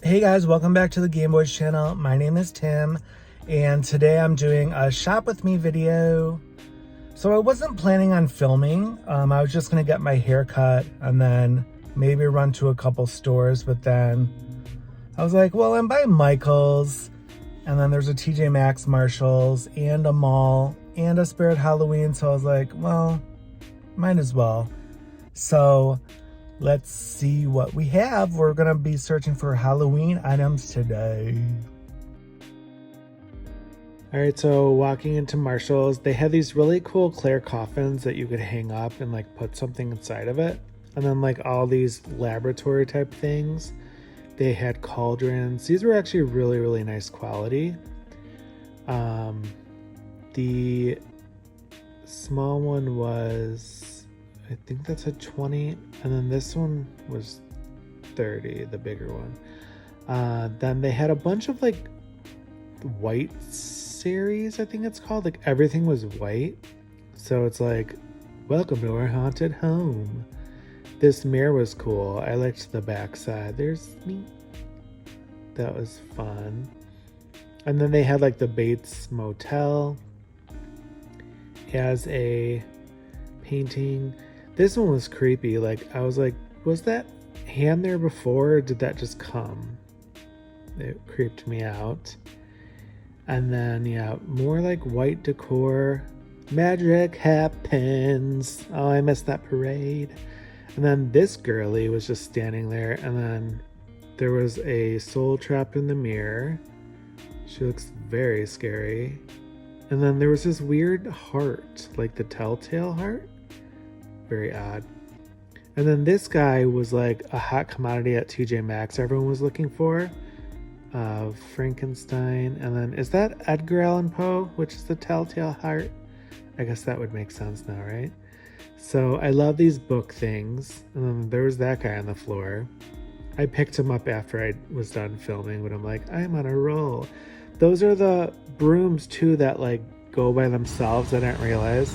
Hey guys, welcome back to the Gaymeboyz channel. My name is Tim, and today I'm doing a shop with me video. So I wasn't planning on filming. I was just gonna get my hair cut and then maybe run to a couple stores, but then I was like, well, I'm by Michael's, and then there's a TJ Maxx, Marshalls, and a mall, and a Spirit Halloween, so I was like, well, might as well. So let's see what we have. We're gonna be searching for Halloween items today. All right, so walking into Marshall's, they have these really cool clear coffins that you could hang up and like put something inside of it. And then like all these laboratory type things. They had cauldrons. These were actually really, really nice quality. The small one was, I think that's a 20, and then this one was 30, the bigger one. Then they had a bunch of like white series, I think it's called. Like everything was white. So it's like, welcome to our haunted home. This mirror was cool. I liked the back side. There's me. That was fun. And then they had like the Bates Motel as a painting. This one was creepy. Like I was like, was that hand there before, or did that just come? It creeped me out. And then yeah, more like white decor. Magic happens. Oh, I missed that parade. And then this girly was just standing there, and then there was a soul trapped in the mirror. She looks very scary. And then there was this weird heart, like the telltale heart. Very odd. And then this guy was like a hot commodity at TJ Maxx everyone was looking for. Frankenstein. And then is that Edgar Allan Poe, which is the telltale heart? I guess that would make sense now, right? So I love these book things. And then there was that guy on the floor. I picked him up after I was done filming, but I'm like, I'm on a roll. Those are the brooms too that like go by themselves. I didn't realize.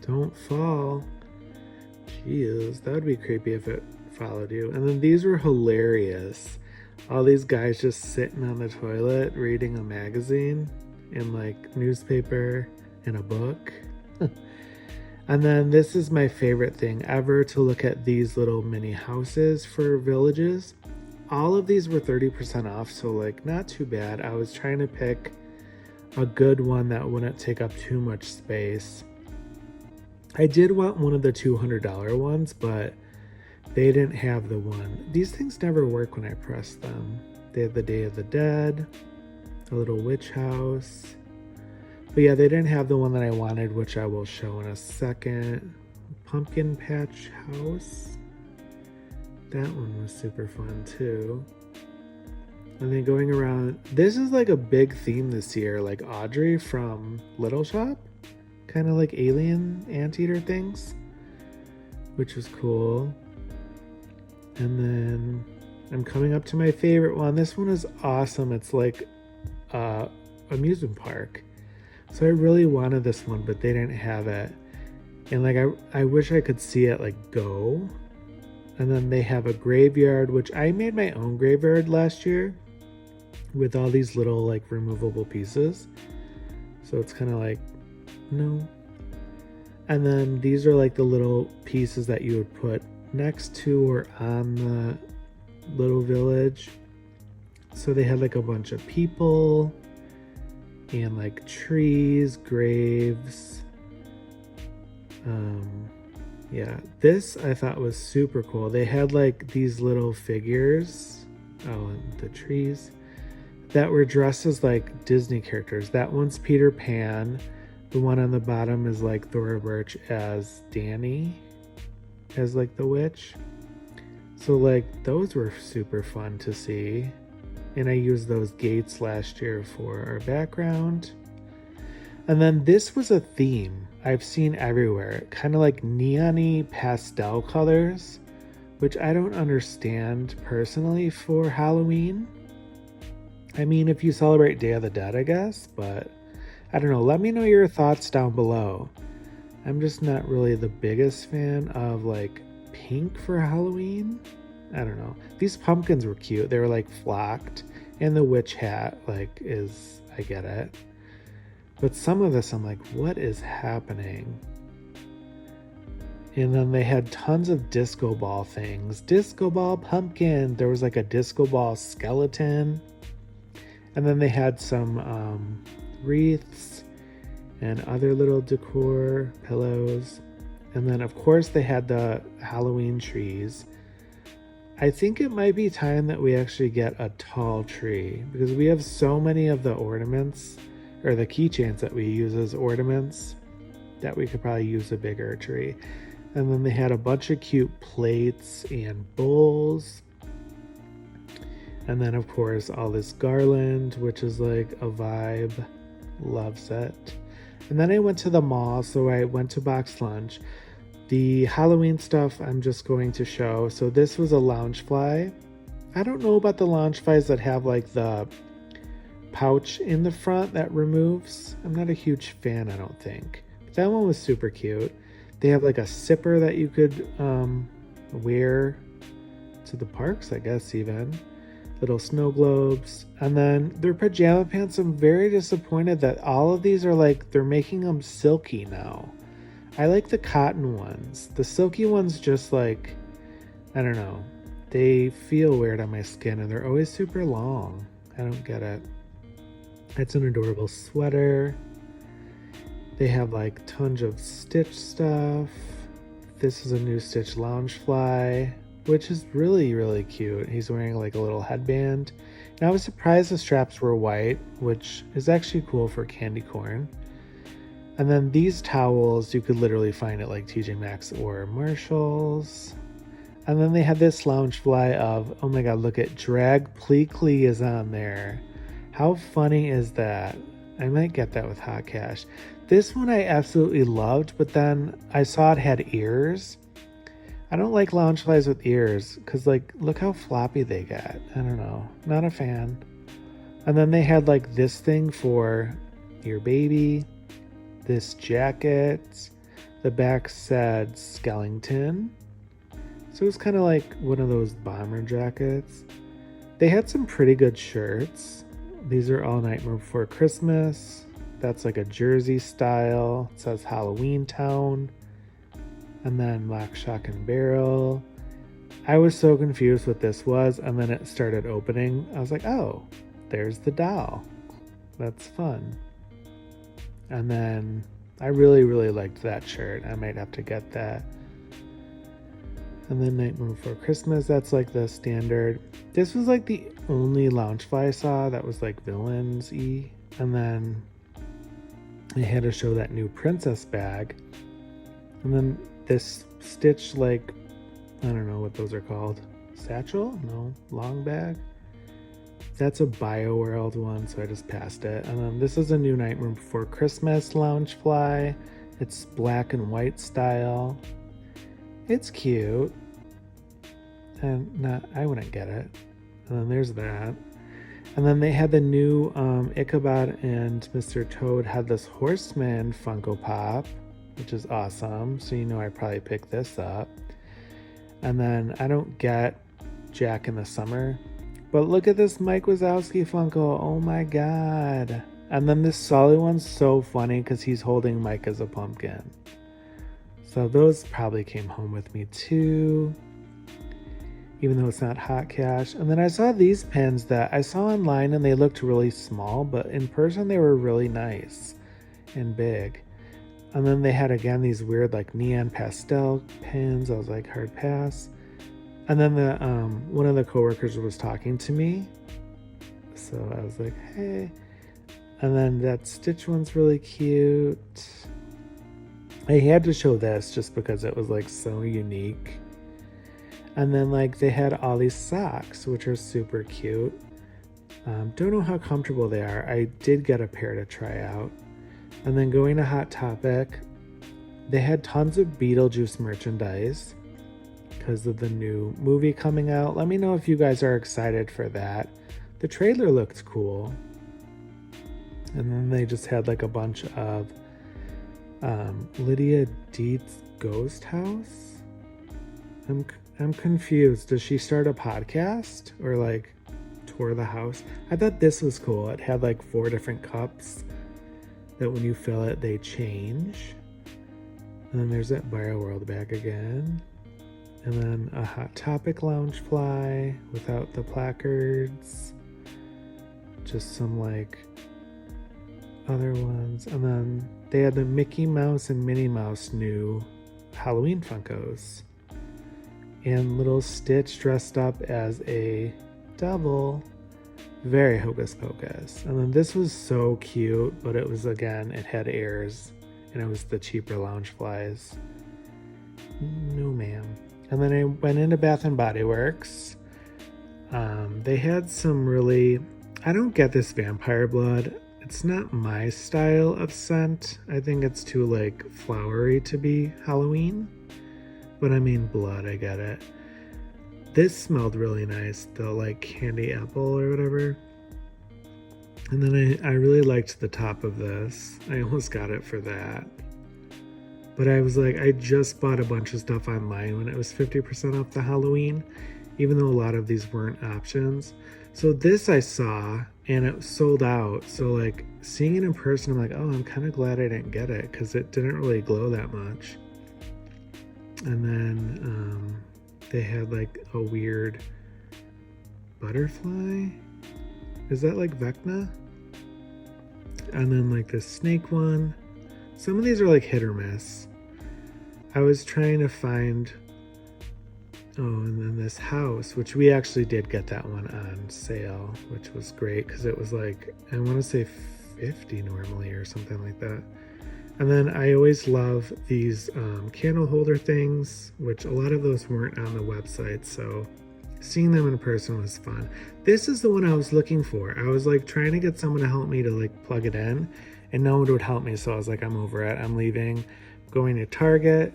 Don't fall. Jeez, that would be creepy if it followed you. And then these were hilarious. All these guys just sitting on the toilet reading a magazine and like newspaper and a book. And then this is my favorite thing ever, to look at these little mini houses for villages. All of these were 30% off, so like not too bad. I was trying to pick a good one that wouldn't take up too much space. I did want one of the $200 ones, but they didn't have the one. These things never work when I press them. They have the Day of the Dead, a little witch house. But yeah, they didn't have the one that I wanted, which I will show in a second. Pumpkin Patch House. That one was super fun too. And then going around, this is like a big theme this year, like Audrey from Little Shop. Kind of like alien anteater things, which was cool. And then I'm coming up to my favorite one. This one is awesome. It's like amusement park. So I really wanted this one, but they didn't have it. And like I wish I could see it like go. And then they have a graveyard, which I made my own graveyard last year with all these little like removable pieces. So it's kind of like, no. And then these are like the little pieces that you would put next to or on the little village. So they had like a bunch of people and like trees, graves. Yeah, this I thought was super cool. They had like these little figures, and the trees, that were dressed as like Disney characters. That one's Peter Pan. The one on the bottom is like Thora Birch as Danny, as like the witch. So like those were super fun to see. And I used those gates last year for our background. And then this was a theme I've seen everywhere, kind of like neon-y pastel colors, which I don't understand personally for Halloween. I mean, if you celebrate Day of the Dead, I guess, but I don't know. Let me know your thoughts down below. I'm just not really the biggest fan of like pink for Halloween. I don't know. These pumpkins were cute. They were like flocked, and the witch hat I get it. But some of this I'm like, what is happening? And then they had tons of disco ball things. Disco ball pumpkin. There was like a disco ball skeleton. And then they had some wreaths and other little decor, pillows. And then of course they had the Halloween trees. I think it might be time that we actually get a tall tree, because we have so many of the ornaments or the keychains that we use as ornaments that we could probably use a bigger tree. And then they had a bunch of cute plates and bowls. And then of course all this garland, which is like a vibe. Loves it. And then I went to the mall, so I went to BoxLunch. The Halloween stuff I'm just going to show. So this was a loungefly. I don't know about the loungeflies that have like the pouch in the front that removes. I'm not a huge fan, I don't think. But that one was super cute. They have like a sipper that you could wear to the parks, I guess, even. Little snow globes. And then their pajama pants, I'm very disappointed that all of these are like, they're making them silky now. I like the cotton ones. The silky ones just like, I don't know. They feel weird on my skin and they're always super long. I don't get it. It's an adorable sweater. They have like tons of Stitch stuff. This is a new Stitch Loungefly, which is really, really cute. He's wearing like a little headband. And I was surprised the straps were white, which is actually cool for candy corn. And then these towels you could literally find at like TJ Maxx or Marshall's. And then they had this Loungefly of, oh my god, look at Drag Pleakley is on there. How funny is that? I might get that with Hot Cash. This one I absolutely loved, but then I saw it had ears. I don't like Loungeflies with ears because like look how floppy they get. I don't know. Not a fan. And then they had like this thing for your baby. This jacket, the back said Skellington, so it was kind of like one of those bomber jackets. They had some pretty good shirts. These are all Nightmare Before Christmas. That's like a jersey style. It says Halloween Town. And then Lock, Shock, and Barrel. I was so confused what this was, and then it started opening. I was like, oh, there's the doll. That's fun. And then I really, really liked that shirt. I might have to get that. And then Nightmare Before Christmas, that's like the standard. This was like the only Loungefly I saw that was like villains-y. And then I had to show that new princess bag. And then this Stitch, like, I don't know what those are called. Satchel? No, long bag. That's a BioWorld one, so I just passed it. And then this is a new Nightmare Before Christmas Loungefly. It's black and white style. It's cute. And I wouldn't get it. And then there's that. And then they had the new Ichabod and Mr. Toad had this Horseman Funko Pop, which is awesome. So you know I probably picked this up. And then I don't get Jack in the Summer. But look at this Mike Wazowski Funko. Oh my god. And then this Sully one's so funny because he's holding Mike as a pumpkin. So those probably came home with me too. Even though it's not Hot Cash. And then I saw these pens that I saw online and they looked really small. But in person they were really nice and big. And then they had again these weird like neon pastel pens. I was like, hard pass. And then the one of the coworkers was talking to me, so I was like, hey. And then that Stitch one's really cute. I had to show this just because it was like so unique. And then like they had all these socks, which are super cute. Don't know how comfortable they are. I did get a pair to try out. And then going to Hot Topic, they had tons of Beetlejuice merchandise because of the new movie coming out. Let me know if you guys are excited for that. The trailer looked cool. And then they just had like a bunch of Lydia Dietz Ghost House. I'm confused. Does she start a podcast or like tour the house? I thought this was cool. It had like 4 different cups that when you fill it, they change. And then there's that BioWorld bag again. And then a Hot Topic lounge fly without the placards. Just some like other ones. And then they had the Mickey Mouse and Minnie Mouse new Halloween Funkos. And little Stitch dressed up as a devil. Very hocus pocus. And then this was so cute, but it was, again, it had ears. And it was the cheaper lounge flies. No, ma'am. And then I went into Bath and Body Works. They had some really... I don't get this vampire blood. It's not my style of scent. I think it's too, like, flowery to be Halloween. But I mean blood, I get it. This smelled really nice, the, like, candy apple or whatever. And then I really liked the top of this. I almost got it for that. But I was like, I just bought a bunch of stuff online when it was 50% off the Halloween, even though a lot of these weren't options. So this I saw, and it sold out. So like, seeing it in person, I'm like, oh, I'm kind of glad I didn't get it, because it didn't really glow that much. And then they had like a weird butterfly. Is that like Vecna? And then like this snake one. Some of these are like hit or miss. I was trying to find, oh, and then this house, which we actually did get that one on sale, which was great because it was like, I want to say 50 normally or something like that. And then I always love these candle holder things, which a lot of those weren't on the website, so seeing them in person was fun. This is the one I was looking for. I was like trying to get someone to help me to like plug it in, and no one would help me, so I was like, I'm over it. I'm leaving, going to Target.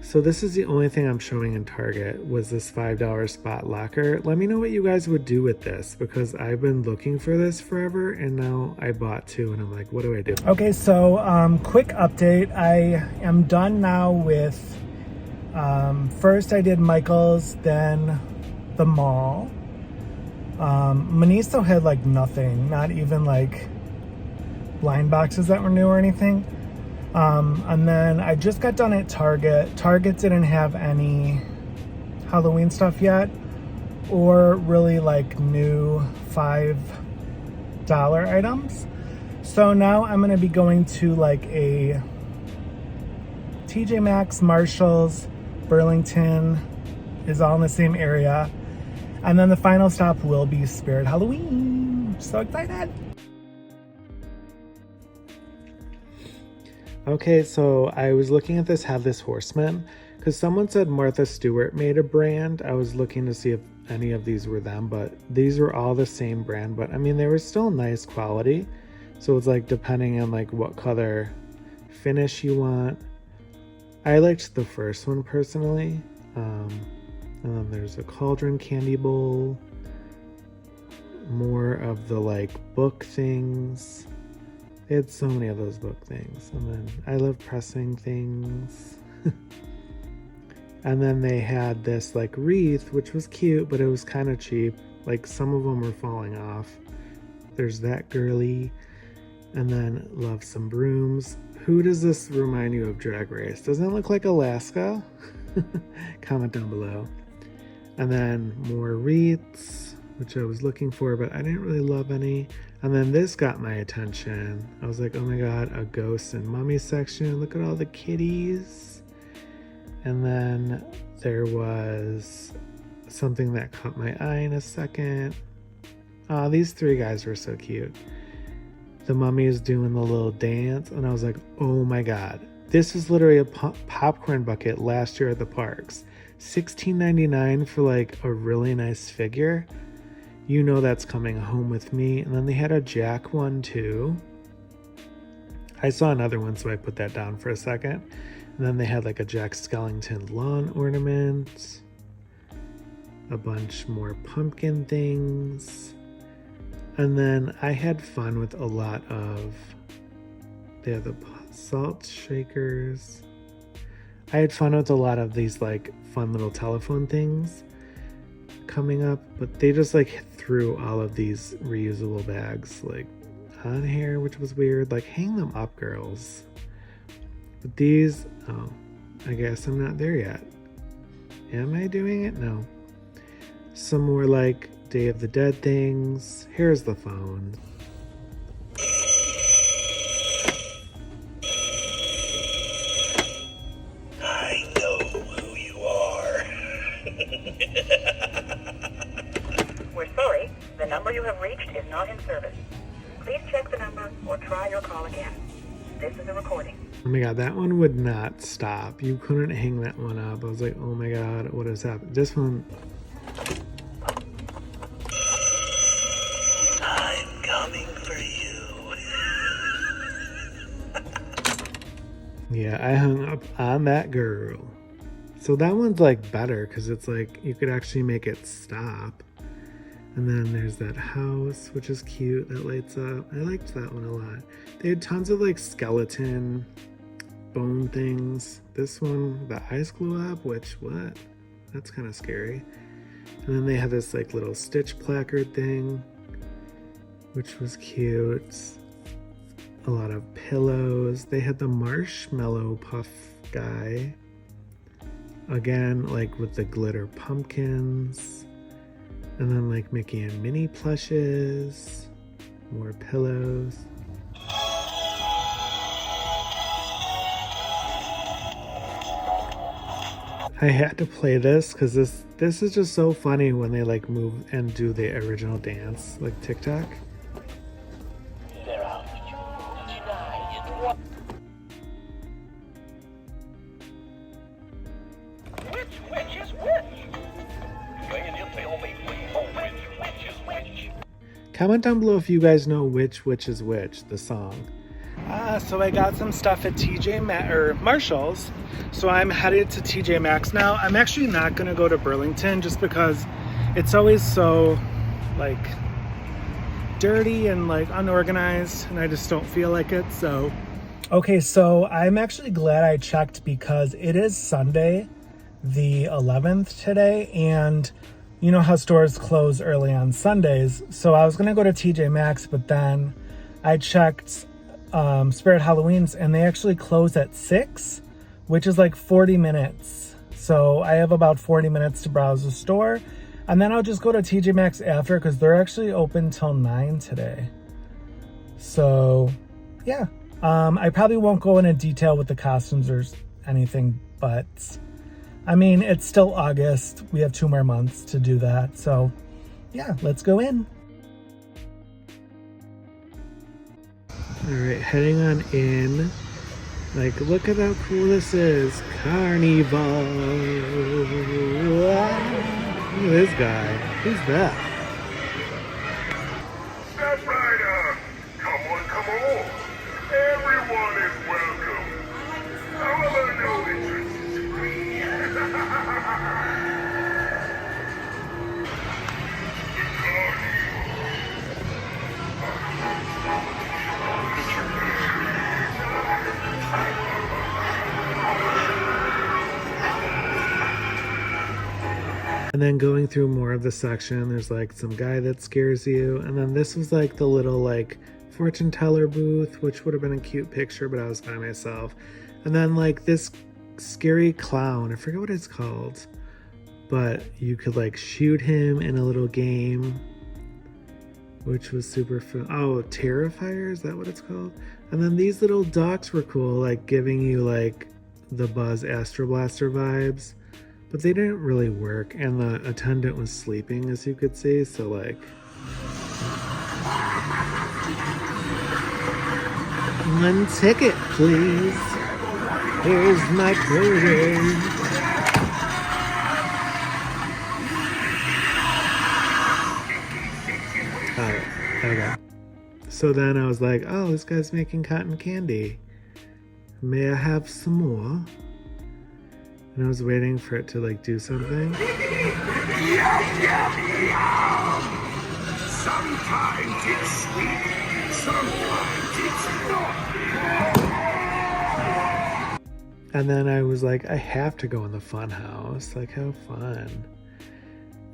So this is the only thing I'm showing in Target was this $5 spot locker. Let me know what you guys would do with this, because I've been looking for this forever, and now I bought 2, and I'm like, what do I do? Okay, so quick update. I am done now with, first I did Michael's, then the mall. Manisto had like nothing, not even like blind boxes that were new or anything. And then I just got done at Target. Target didn't have any Halloween stuff yet, or really like new $5 items. So now I'm gonna be going to like a TJ Maxx, Marshalls, Burlington is all in the same area. And then the final stop will be Spirit Halloween. So excited. Okay, so I was looking at this Headless Horseman because someone said Martha Stewart made a brand. I was looking to see if any of these were them, but these were all the same brand. But I mean, they were still nice quality. So it's like depending on like what color finish you want. I liked the first one personally. And then there's a cauldron candy bowl. More of the like book things. They had so many of those book things. And then I love pressing things. And then they had this like wreath, which was cute, but it was kind of cheap. Like some of them were falling off. There's that girly. And then love some brooms. Who does this remind you of Drag Race? Doesn't it look like Alaska? Comment down below. And then more wreaths, which I was looking for, but I didn't really love any. And then this got my attention. I was like, oh my god, a ghost and mummy section. Look at all the kitties. And then there was something that caught my eye in a second. Oh, these 3 guys were so cute. The mummy is doing the little dance, and I was like, oh my god. This is literally a popcorn bucket last year at the parks. $16.99 for like a really nice figure. You know that's coming home with me. And then they had a Jack one too. I saw another one, so I put that down for a second. And then they had like a Jack Skellington lawn ornament. A bunch more pumpkin things. And then I had fun with a lot of... They had the Salt shakers. I had fun with a lot of these like fun little telephone things coming up, but they just like threw all of these reusable bags like on here, which was weird. Like, hang them up, girls. But these, oh, I guess I'm not there yet. Am I doing it? No. Some more like Day of the Dead things. Here's the phone. I know who you are. We're sorry. The number you have reached is not in service. Please check the number or try your call again. This is a recording. Oh my god, that one would not stop. You couldn't hang that one up. I was like, oh my god, what has happened? This one... I'm coming for you. Yeah, I hung up on that girl. So that one's like better because it's like you could actually make it stop. And then there's that house, which is cute, that lights up. I liked that one a lot. They had tons of like skeleton bone things. This one, the eyes glue up, which, what? That's kind of scary. And then they had this like little Stitch placard thing, which was cute. A lot of pillows. They had the marshmallow puff guy. Again, like with the glitter pumpkins. And then like Mickey and Minnie plushes. More pillows. I had to play this because this is just so funny when they like move and do the original dance, like TikTok. Which is which? Which is which? Comment down below if you guys know which is which, the song. So I got some stuff at Marshall's. So I'm headed to TJ Maxx now. I'm actually not gonna go to Burlington just because it's always so like dirty and like unorganized and I just don't feel like it. So okay, so I'm actually glad I checked because it is Sunday the 11th today, and you know how stores close early on Sundays. So I was gonna go to TJ Maxx, but then I checked Spirit Halloween's and they actually close at 6, which is like 40 minutes. So I have about 40 minutes to browse the store, and then I'll just go to TJ Maxx after because they're actually open till 9 today. So yeah, I probably won't go into detail with the costumes or anything, but I mean, it's still August. We have 2 more months to do that. So yeah, let's go in. All right, heading on in. Like, look at how cool this is. Carnival. Look at this guy. Who's that? Step right up. Come on, come on. Everyone is welcome. However, no entrance is free. And then going through more of the section, there's like some guy that scares you. And then this was like the little like fortune teller booth, which would have been a cute picture, but I was by myself. And then like this scary clown, I forget what it's called, but you could like shoot him in a little game, which was super fun. Oh, Terrifier, is that what it's called? And then these little ducks were cool, like giving you like the Buzz Astro Blaster vibes. But they didn't really work, and the attendant was sleeping, as you could see, so like... One ticket, please. Here's my quarter. Alright, okay. So then I was like, oh, this guy's making cotton candy. May I have some more? And I was waiting for it to like do something. Sometimes it's sweet, sometimes it's not. And then I was like, I have to go in the fun house. Like, how fun.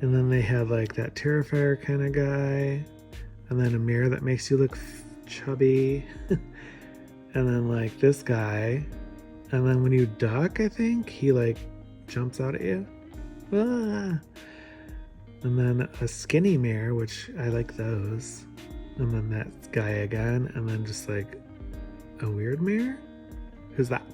And then they had like that Terrifier kind of guy. And then a mirror that makes you look chubby. And then like this guy. And then when you duck, I think, he like jumps out at you. Ah. And then a skinny mirror, which I like those. And then that guy again. And then just like a weird mirror. Who's that?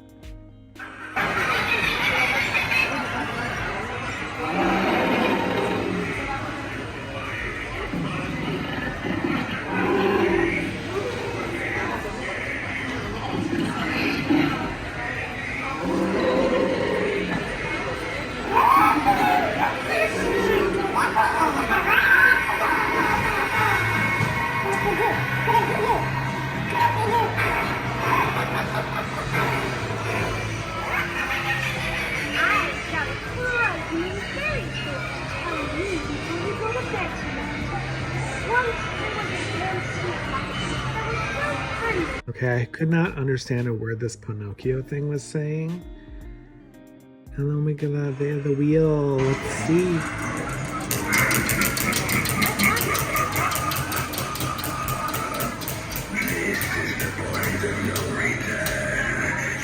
Okay, I could not understand a word this Pinocchio thing was saying. And then we got there the wheel. Let's see.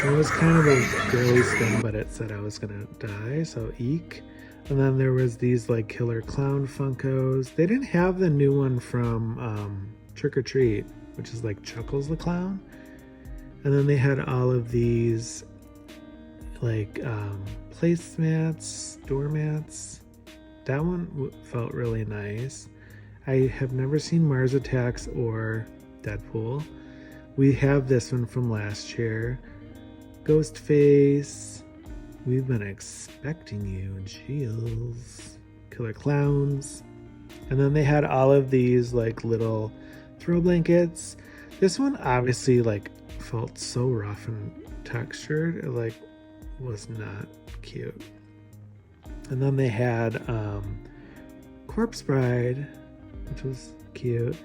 So it was kind of a girlies thing, but it said I was gonna die, so eek. And then there was these like killer clown Funkos. They didn't have the new one from Trick or Treat, which is like Chuckles the Clown. And then they had all of these like placemats, doormats. That one felt really nice. I have never seen Mars Attacks or Deadpool. We have this one from last year. Ghostface. We've been expecting you. Chills. Killer Clowns. And then they had all of these like little throw blankets. This one obviously like felt so rough and textured. It like was not cute. And then they had Corpse Bride, which was cute.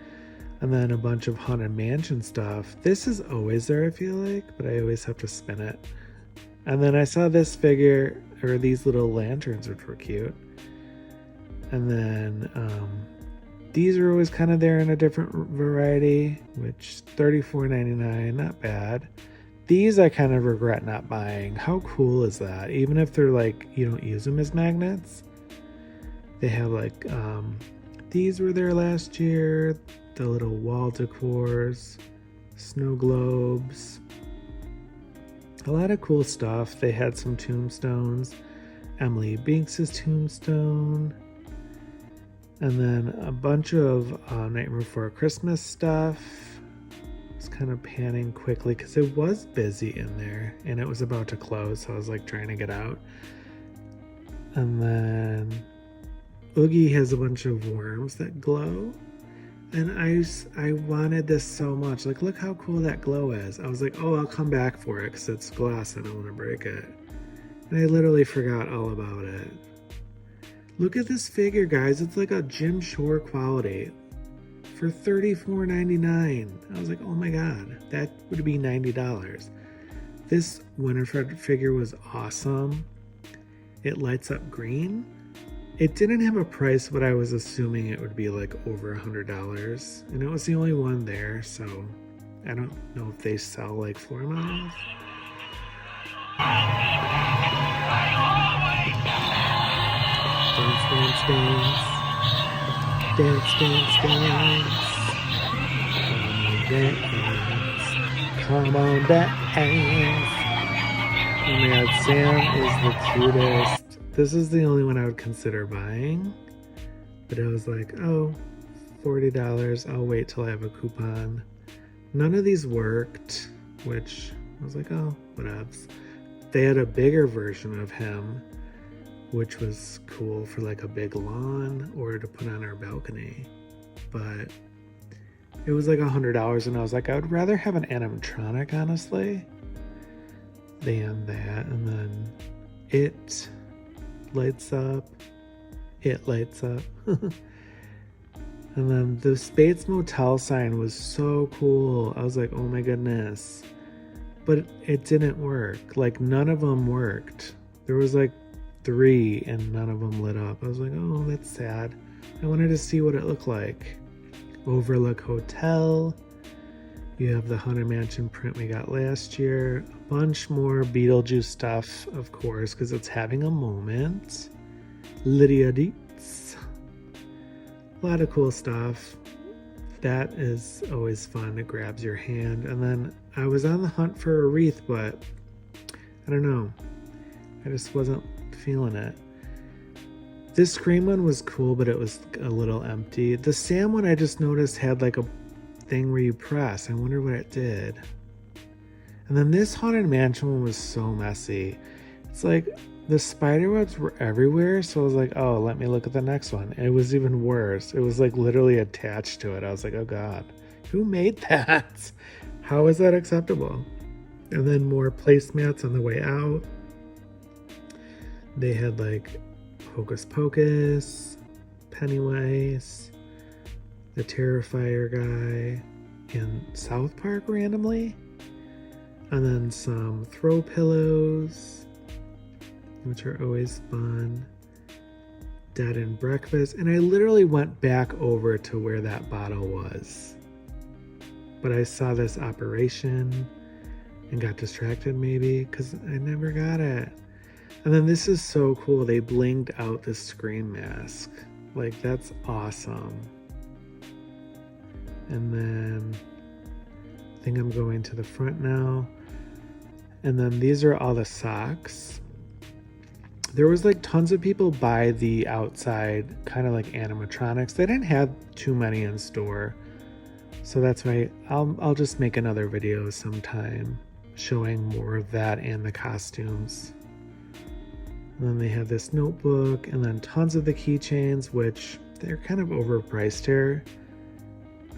And then a bunch of Haunted Mansion stuff. This is always there, I feel like, but I always have to spin it. And then I saw this figure, or these little lanterns, which were cute. And then these are always kind of there in a different variety, which $34.99, not bad. These I kind of regret not buying. How cool is that? Even if they're like, you don't use them as magnets. They have like, these were there last year. The little wall decors, snow globes. A lot of cool stuff. They had some tombstones. Emily Binks's tombstone. And then a bunch of Nightmare Before Christmas stuff. It's kind of panning quickly because it was busy in there and it was about to close, so I was like trying to get out. And then Oogie has a bunch of worms that glow. And I wanted this so much. Like, look how cool that glow is. I was like, oh, I'll come back for it because it's glass and I want to break it. And I literally forgot all about it. Look at this figure, guys. It's like a Jim Shore quality for $34.99. I was like, oh my God, that would be $90. This Winifred figure was awesome. It lights up green. It didn't have a price, but I was assuming it would be like over $100. And it was the only one there, so I don't know if they sell like floor models. Dance, dance, dance. Dance, dance, dance. Come on, dance. Oh my God, Sam is the cutest. This is the only one I would consider buying. But I was like, oh, $40. I'll wait till I have a coupon. None of these worked, which I was like, oh, whatevs. They had a bigger version of him, which was cool for like a big lawn or to put on our balcony. But it was like $100, and I was like, I would rather have an animatronic, honestly, than that. And then it lights up. It lights up. And then the Spates Motel sign was so cool. I was like, oh my goodness. but it didn't work. Like, none of them worked. There was like 3 and none of them lit up. I was like, oh, that's sad. I wanted to see what it looked like. Overlook Hotel. You have the Haunted Mansion print we got last year. A bunch more Beetlejuice stuff, of course, because it's having a moment. Lydia Dietz. A lot of cool stuff. That is always fun. It grabs your hand. And then I was on the hunt for a wreath, but I don't know. I just wasn't feeling it. This Scream one was cool, but it was a little empty. The Sam one I just noticed had like a thing where you press. I wonder what it did. And then this Haunted Mansion one was so messy. It's like the spider webs were everywhere, so I was like, oh, let me look at the next one. And it was even worse. It was like literally attached to it. I was like, oh god, who made that? How is that acceptable? And then more placemats on the way out. They had like Hocus Pocus, Pennywise, the Terrifier guy, and South Park randomly. And then some throw pillows, which are always fun. Dead and Breakfast. And I literally went back over to where that bottle was. But I saw this operation and got distracted maybe because I never got it. And then this is so cool. They blinged out the Scream mask. Like, that's awesome. And then I think I'm going to the front now. And then these are all the socks. There was like tons of people by the outside, kind of like animatronics. They didn't have too many in store. So that's why I'll just make another video sometime showing more of that and the costumes. And then they have this notebook and then tons of the keychains, which they're kind of overpriced here.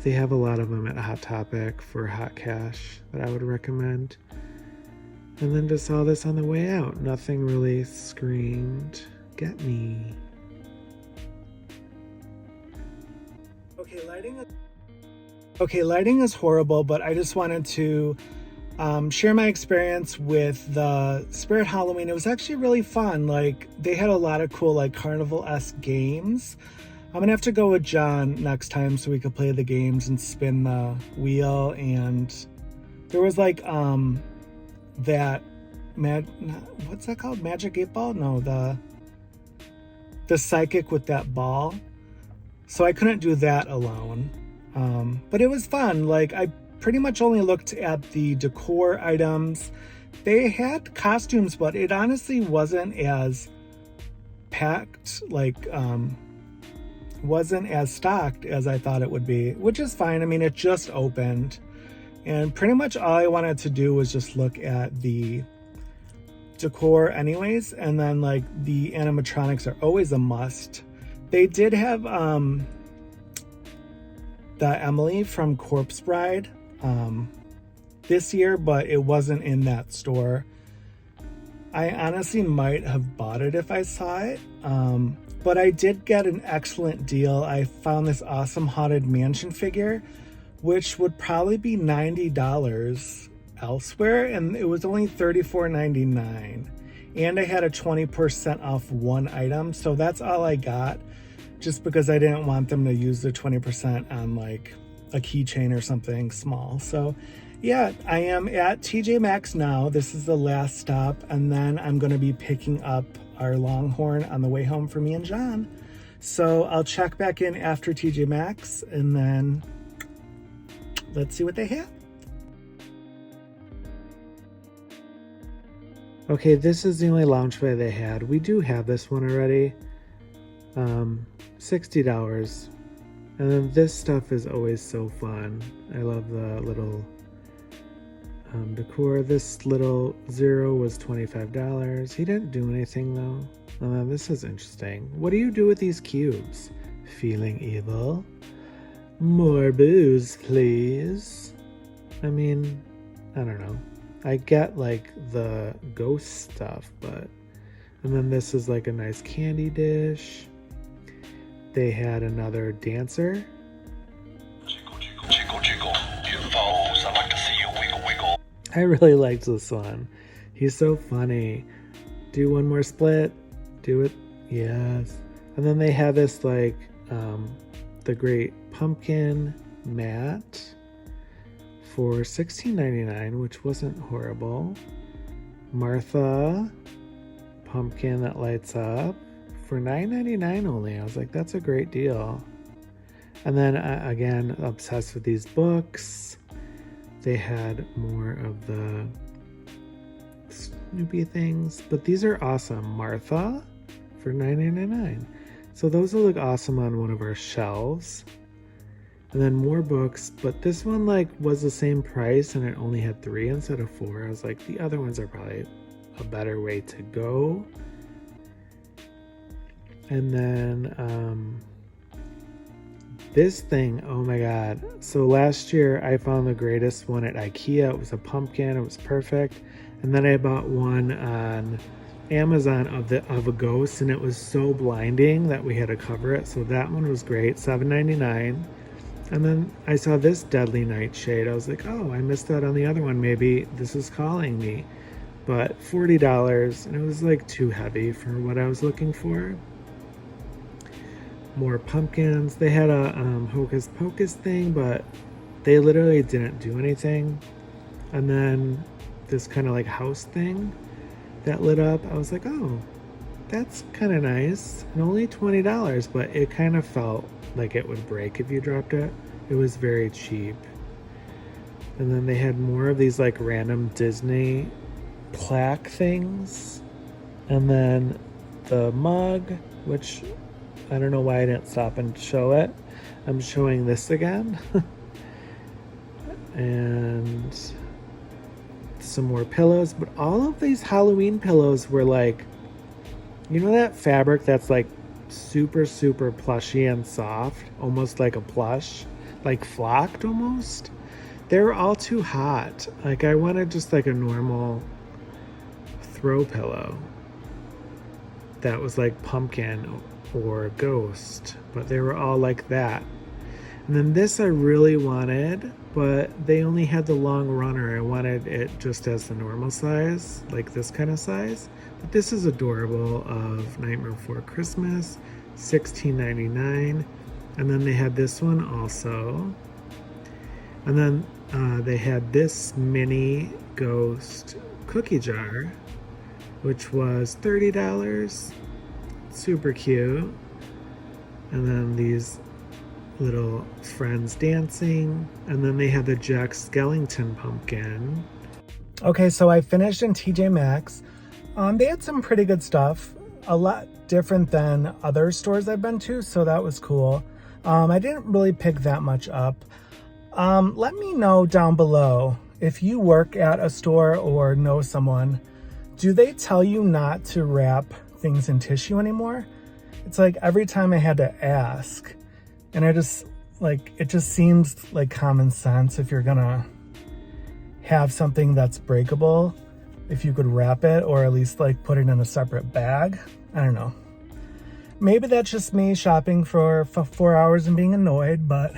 They have a lot of them at Hot Topic for hot cash that I would recommend. And then just saw this on the way out. Nothing really screamed, get me. Okay, lighting is horrible, but I just wanted to share my experience with the Spirit Halloween. It was actually really fun. Like, they had a lot of cool like carnival-esque games. I'm gonna have to go with John next time so we could play the games and spin the wheel. And there was like that what's that called? Magic 8 Ball? No, the psychic with that ball. So I couldn't do that alone. But it was fun. Like, I pretty much only looked at the decor items. They had costumes, but it honestly wasn't as packed, like wasn't as stocked as I thought it would be, which is fine. I mean, it just opened, and pretty much all I wanted to do was just look at the decor anyways, and then like the animatronics are always a must. They did have the Emily from Corpse Bride this year, but it wasn't in that store. I honestly might have bought it if I saw it, but I did get an excellent deal. I found this awesome Haunted Mansion figure, which would probably be $90 elsewhere, and it was only $34.99. And I had a 20% off one item, so that's all I got, just because I didn't want them to use the 20% on like a keychain or something small. So yeah, I am at TJ Maxx now. This is the last stop, and then I'm going to be picking up our Longhorn on the way home for me and John. So I'll check back in after TJ Maxx, and then let's see what they have. Okay, this is the only loungewear they had. We do have this one already. $60. And then this stuff is always so fun. I love the little decor. This little Zero was $25. He didn't do anything though. And then this is interesting. What do you do with these cubes? Feeling evil? More booze, please. I mean, I don't know. I get like the ghost stuff, but... And then this is like a nice candy dish. They had another dancer. Jiggle, jiggle, jiggle, jiggle. You folks, I like to see you wiggle, wiggle. I really liked this one. He's so funny. Do one more split. Do it. Yes. And then they have this like the Great Pumpkin mat for $16.99, which wasn't horrible. Martha pumpkin that lights up for $9.99 only. I was like, that's a great deal. And then again, obsessed with these books. They had more of the Snoopy things, but these are awesome. Martha for $9.99. So those will look awesome on one of our shelves. And then more books, but this one like was the same price and it only had 3 instead of 4. I was like, the other ones are probably a better way to go. And then this thing, oh my god. So last year I found the greatest one at IKEA. It was a pumpkin, it was perfect. And then I bought one on Amazon of a ghost, and it was so blinding that we had to cover it. So that one was great, $7.99. And then I saw this Deadly Nightshade. I was like, oh, I missed out on the other one. Maybe this is calling me. But $40, and it was like too heavy for what I was looking for. More pumpkins. They had a Hocus Pocus thing, but they literally didn't do anything. And then this kind of like house thing that lit up. I was like, oh, that's kind of nice. And only $20, but it kind of felt like it would break if you dropped it. It was very cheap. And then they had more of these like random Disney plaque things. And then the mug, which I don't know why I didn't stop and show it. I'm showing this again. And some more pillows, but all of these Halloween pillows were like, you know that fabric that's like super plushy and soft, almost like a plush, like flocked almost? They were all too hot. Like I wanted just like a normal throw pillow that was like pumpkin or ghost, but they were all like that. And then this I really wanted, but they only had the long runner. I wanted it just as the normal size, like this kind of size. But this is adorable, of Nightmare Before Christmas, $16.99. And then they had this one also. And then they had this mini ghost cookie jar, which was $30. Super cute. And then these little friends dancing. And then they had the Jack Skellington pumpkin. Okay, so I finished in TJ Maxx. They had some pretty good stuff. A lot different than other stores I've been to, so that was cool. I didn't really pick that much up. Let me know down below if you work at a store or know someone. Do they tell you not to wrap things in tissue anymore? It's like every time I had to ask, and I just like, it just seems like common sense. If you're gonna have something that's breakable, if you could wrap it or at least like put it in a separate bag. I don't know. Maybe that's just me shopping for 4 hours and being annoyed, but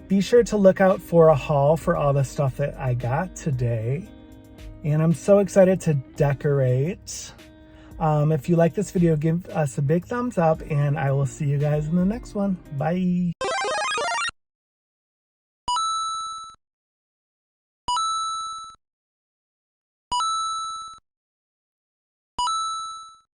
be sure to look out for a haul for all the stuff that I got today. And I'm so excited to decorate. If you like this video, give us a big thumbs up, and I will see you guys in the next one. Bye.